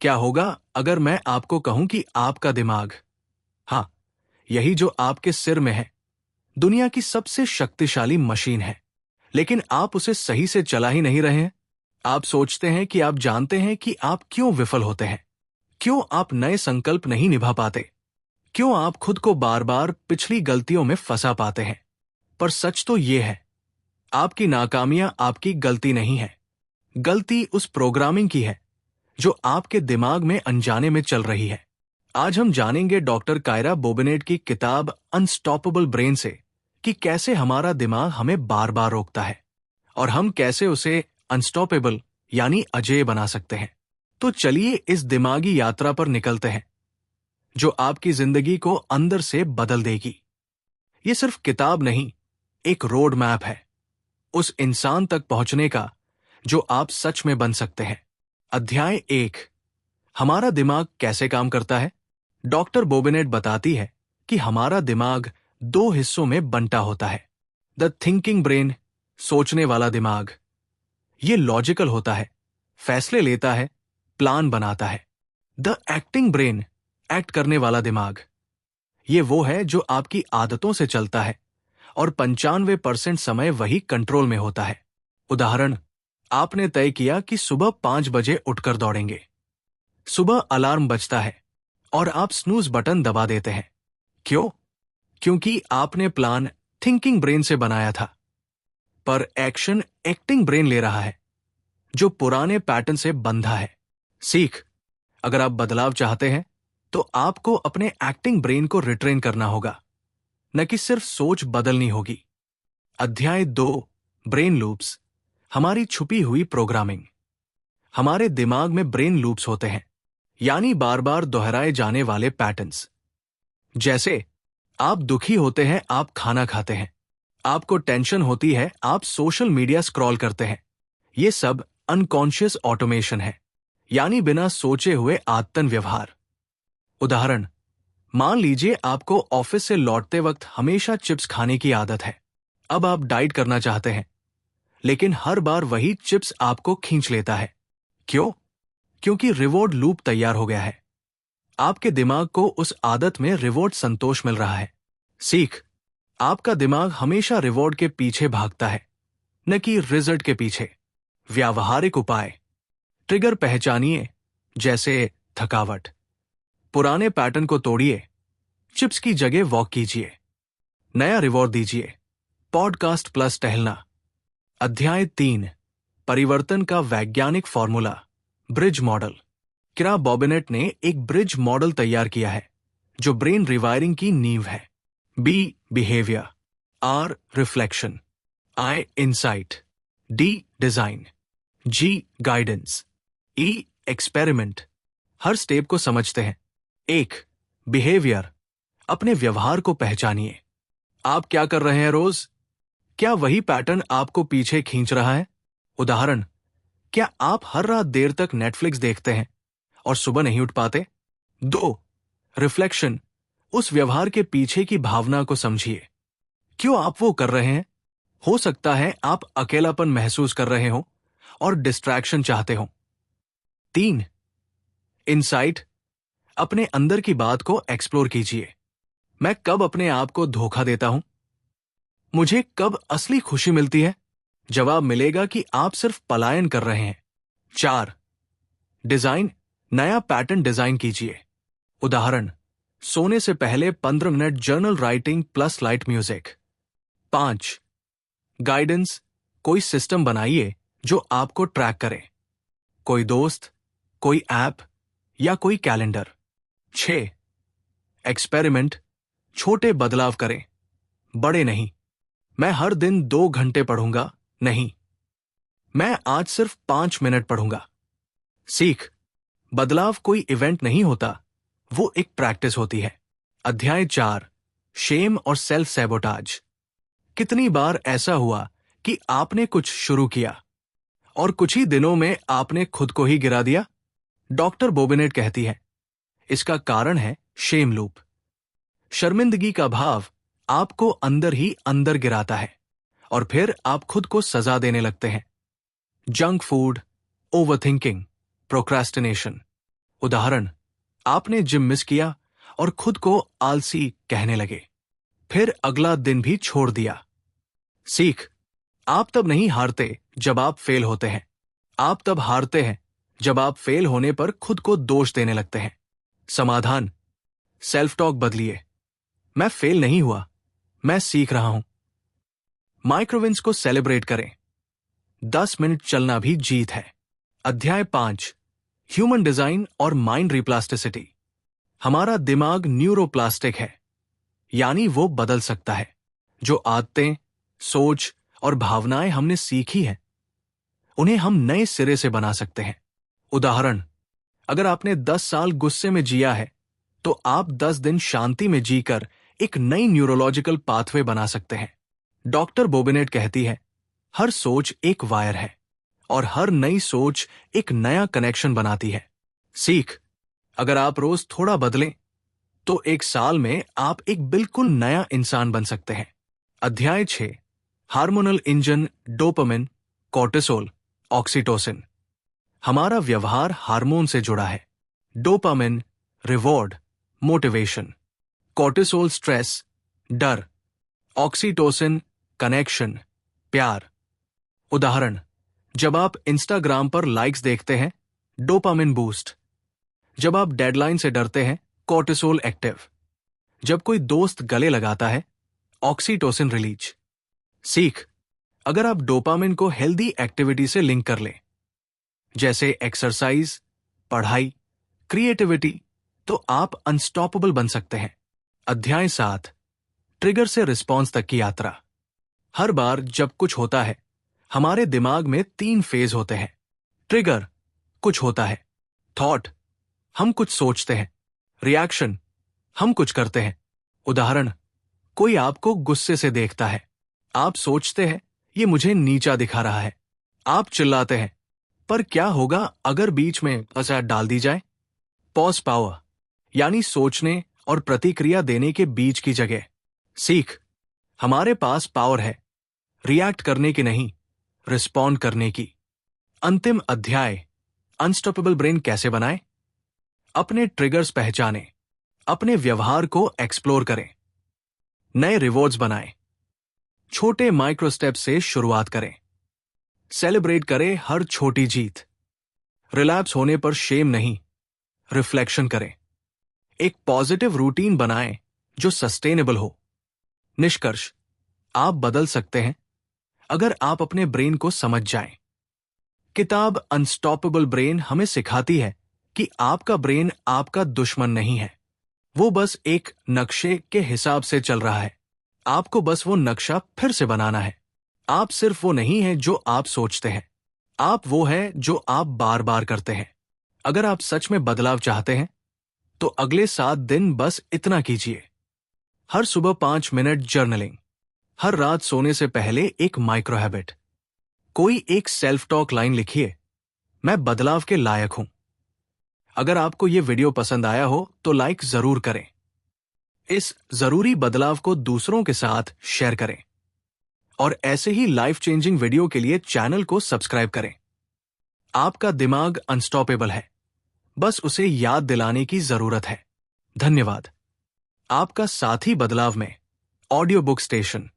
क्या होगा अगर मैं आपको कहूं कि आपका दिमाग, हाँ, यही जो आपके सिर में है, दुनिया की सबसे शक्तिशाली मशीन है, लेकिन आप उसे सही से चला ही नहीं रहे हैं। आप सोचते हैं कि आप जानते हैं कि आप क्यों विफल होते हैं, क्यों आप नए संकल्प नहीं निभा पाते, क्यों आप खुद को बार बार पिछली गलतियों में फंसा पाते हैं। पर सच तो ये है, आपकी नाकामियां आपकी गलती नहीं है। गलती उस प्रोग्रामिंग की है जो आपके दिमाग में अनजाने में चल रही है। आज हम जानेंगे डॉक्टर कायरा बोबिनेट की किताब अनस्टॉपेबल ब्रेन से कि कैसे हमारा दिमाग हमें बार बार रोकता है और हम कैसे उसे अनस्टॉपेबल यानी अजेय बना सकते हैं। तो चलिए इस दिमागी यात्रा पर निकलते हैं जो आपकी जिंदगी को अंदर से बदल देगी। ये सिर्फ किताब नहीं, एक रोड मैप है उस इंसान तक पहुंचने का जो आप सच में बन सकते हैं। अध्याय 1, हमारा दिमाग कैसे काम करता है। डॉक्टर बोबिनेट बताती है कि हमारा दिमाग 2 हिस्सों में बंटा होता है। द थिंकिंग ब्रेन, सोचने वाला दिमाग, ये लॉजिकल होता है, फैसले लेता है, प्लान बनाता है। द एक्टिंग ब्रेन, एक्ट करने वाला दिमाग, ये वो है जो आपकी आदतों से चलता है और 95% समय वही कंट्रोल में होता है। उदाहरण, आपने तय किया कि सुबह 5 बजे उठकर दौड़ेंगे। सुबह अलार्म बजता है और आप स्नूज बटन दबा देते हैं। क्यों? क्योंकि आपने प्लान थिंकिंग ब्रेन से बनाया था, पर एक्शन एक्टिंग ब्रेन ले रहा है जो पुराने पैटर्न से बंधा है। सीख, अगर आप बदलाव चाहते हैं तो आपको अपने एक्टिंग ब्रेन को रिट्रेन करना होगा, न कि सिर्फ सोच बदलनी होगी। अध्याय 2, ब्रेन लूप्स, हमारी छुपी हुई प्रोग्रामिंग। हमारे दिमाग में ब्रेन लूप्स होते हैं, यानी बार बार दोहराए जाने वाले पैटर्न्स। जैसे आप दुखी होते हैं, आप खाना खाते हैं, आपको टेंशन होती है, आप सोशल मीडिया स्क्रॉल करते हैं। ये सब अनकॉन्शियस ऑटोमेशन है, यानी बिना सोचे हुए आदतन व्यवहार। उदाहरण, मान लीजिए आपको ऑफिस से लौटते वक्त हमेशा चिप्स खाने की आदत है। अब आप डाइट करना चाहते हैं, लेकिन हर बार वही चिप्स आपको खींच लेता है। क्यों? क्योंकि रिवॉर्ड लूप तैयार हो गया है। आपके दिमाग को उस आदत में रिवॉर्ड संतोष मिल रहा है। सीख, आपका दिमाग हमेशा रिवॉर्ड के पीछे भागता है, न कि रिजल्ट के पीछे। व्यावहारिक उपाय, ट्रिगर पहचानिए, जैसे थकावट। पुराने पैटर्न को तोड़िए, चिप्स की जगह वॉक कीजिए। नया रिवॉर्ड दीजिए, पॉडकास्ट प्लस टहलना। अध्याय 3, परिवर्तन का वैज्ञानिक फॉर्मूला, ब्रिज मॉडल। कायरा बोबिनेट ने एक ब्रिज मॉडल तैयार किया है जो ब्रेन रिवायरिंग की नींव है। B, behaviour, R, reflection, I, insight, D, design, G, guidance, E, experiment. हर स्टेप को समझते हैं। 1, बिहेवियर, अपने व्यवहार को पहचानिए। आप क्या कर रहे हैं रोज? क्या वही पैटर्न आपको पीछे खींच रहा है? उदाहरण, क्या आप हर रात देर तक नेटफ्लिक्स देखते हैं और सुबह नहीं उठ पाते? 2, रिफ्लेक्शन, उस व्यवहार के पीछे की भावना को समझिए। क्यों आप वो कर रहे हैं? हो सकता है आप अकेलापन महसूस कर रहे हो और डिस्ट्रैक्शन चाहते हो। 3, इनसाइट, अपने अंदर की बात को एक्सप्लोर कीजिए। मैं कब अपने आप को धोखा देता हूं? मुझे कब असली खुशी मिलती है? जवाब मिलेगा कि आप सिर्फ पलायन कर रहे हैं। 4, डिजाइन, नया पैटर्न डिजाइन कीजिए। उदाहरण, सोने से पहले 15 minute journal writing plus light music. 5, guidance, कोई सिस्टम बनाइए जो आपको ट्रैक करे। कोई दोस्त, कोई ऐप या कोई कैलेंडर। 6, एक्सपेरिमेंट, छोटे बदलाव करें, बड़े नहीं। मैं हर दिन 2 घंटे पढ़ूंगा, नहीं, मैं आज सिर्फ 5 मिनट पढ़ूंगा। सीख, बदलाव कोई इवेंट नहीं होता, वो एक प्रैक्टिस होती है। अध्याय 4, शेम और सेल्फ सैबोटाज। कितनी बार ऐसा हुआ कि आपने कुछ शुरू किया और कुछ ही दिनों में आपने खुद को ही गिरा दिया? डॉक्टर बोबिनेट कहती है, इसका कारण है शेम लूप। शर्मिंदगी का भाव आपको अंदर ही अंदर गिराता है और फिर आप खुद को सजा देने लगते हैं। जंक फूड, ओवरथिंकिंग, प्रोक्रास्टिनेशन, उदाहरण, आपने जिम मिस किया और खुद को आलसी कहने लगे, फिर अगला दिन भी छोड़ दिया। सीख, आप तब नहीं हारते जब आप फेल होते हैं, आप तब हारते हैं जब आप फेल होने पर खुद को दोष देने लगते हैं। समाधान, सेल्फ टॉक बदलिए। मैं फेल नहीं हुआ, मैं सीख रहा हूं। माइक्रोविन्स को सेलिब्रेट करें। 10 मिनट चलना भी जीत है। अध्याय 5, ह्यूमन डिजाइन और माइंड रिप्लास्टिसिटी। हमारा दिमाग न्यूरोप्लास्टिक है, यानी वो बदल सकता है। जो आदतें, सोच और भावनाएं हमने सीखी हैं, उन्हें हम नए सिरे से बना सकते हैं। उदाहरण, अगर आपने 10 साल गुस्से में जिया है, तो आप 10 दिन शांति में जीकर एक नई न्यूरोलॉजिकल पाथवे बना सकते हैं। डॉक्टर बोबिनेट कहती है, हर सोच एक वायर है और हर नई सोच एक नया कनेक्शन बनाती है। सीख, अगर आप रोज थोड़ा बदलें, तो एक साल में आप एक बिल्कुल नया इंसान बन सकते हैं। अध्याय 6, hormonal engine, dopamine, cortisol, oxytocin. हमारा व्यवहार हार्मोन से जुड़ा है। Dopamine, reward, motivation. Cortisol, stress, डर। ऑक्सीटोसिन, कनेक्शन, प्यार। उदाहरण, जब आप इंस्टाग्राम पर लाइक्स देखते हैं, डोपामिन बूस्ट। जब आप डेडलाइन से डरते हैं, कोर्टिसोल एक्टिव। जब कोई दोस्त गले लगाता है, ऑक्सीटोसिन रिलीज। सीख, अगर आप डोपामिन को हेल्दी एक्टिविटी से लिंक कर लें, जैसे एक्सरसाइज, पढ़ाई, क्रिएटिविटी, तो आप अनस्टॉपेबल बन सकते हैं। अध्याय 7, ट्रिगर से रिस्पॉन्स तक की यात्रा। हर बार जब कुछ होता है, हमारे दिमाग में 3 फेज होते हैं। ट्रिगर, कुछ होता है। थॉट, हम कुछ सोचते हैं। रिएक्शन, हम कुछ करते हैं। उदाहरण, कोई आपको गुस्से से देखता है, आप सोचते हैं ये मुझे नीचा दिखा रहा है। आप चिल्लाते हैं, पर क्या होगा अगर बीच में असर डाल दी जाए? पॉज पावर, यानी सोचने और प्रतिक्रिया देने के बीच की जगह। सीख, हमारे पास पावर है, रिएक्ट करने की नहीं, रिस्पॉन्ड करने की। अंतिम अध्याय, अनस्टॉपेबल ब्रेन कैसे बनाएं? अपने ट्रिगर्स पहचानें, अपने व्यवहार को एक्सप्लोर करें, नए रिवॉर्ड्स बनाएं, छोटे माइक्रो स्टेप से शुरुआत करें, सेलिब्रेट करें हर छोटी जीत। रिलैप्स होने पर शेम नहीं, रिफ्लेक्शन करें। एक पॉजिटिव रूटीन बनाएं जो सस्टेनेबल हो। निष्कर्ष, आप बदल सकते हैं अगर आप अपने ब्रेन को समझ जाएं। किताब अनस्टॉपेबल ब्रेन हमें सिखाती है कि आपका ब्रेन आपका दुश्मन नहीं है, वो बस एक नक्शे के हिसाब से चल रहा है। आपको बस वो नक्शा फिर से बनाना है। आप सिर्फ वो नहीं हैं जो आप सोचते हैं, आप वो हैं जो आप बार बार करते हैं। अगर आप सच में बदलाव चाहते हैं, तो अगले 7 दिन बस इतना कीजिए। हर सुबह 5 मिनट जर्नलिंग, हर रात सोने से पहले एक माइक्रो हैबिट, कोई एक सेल्फ टॉक लाइन लिखिए, मैं बदलाव के लायक हूं। अगर आपको यह वीडियो पसंद आया हो तो लाइक जरूर करें। इस जरूरी बदलाव को दूसरों के साथ शेयर करें और ऐसे ही लाइफ चेंजिंग वीडियो के लिए चैनल को सब्सक्राइब करें। आपका दिमाग अनस्टॉपेबल है, बस उसे याद दिलाने की जरूरत है। धन्यवाद। आपका साथी बदलाव में ऑडियो बुक स्टेशन।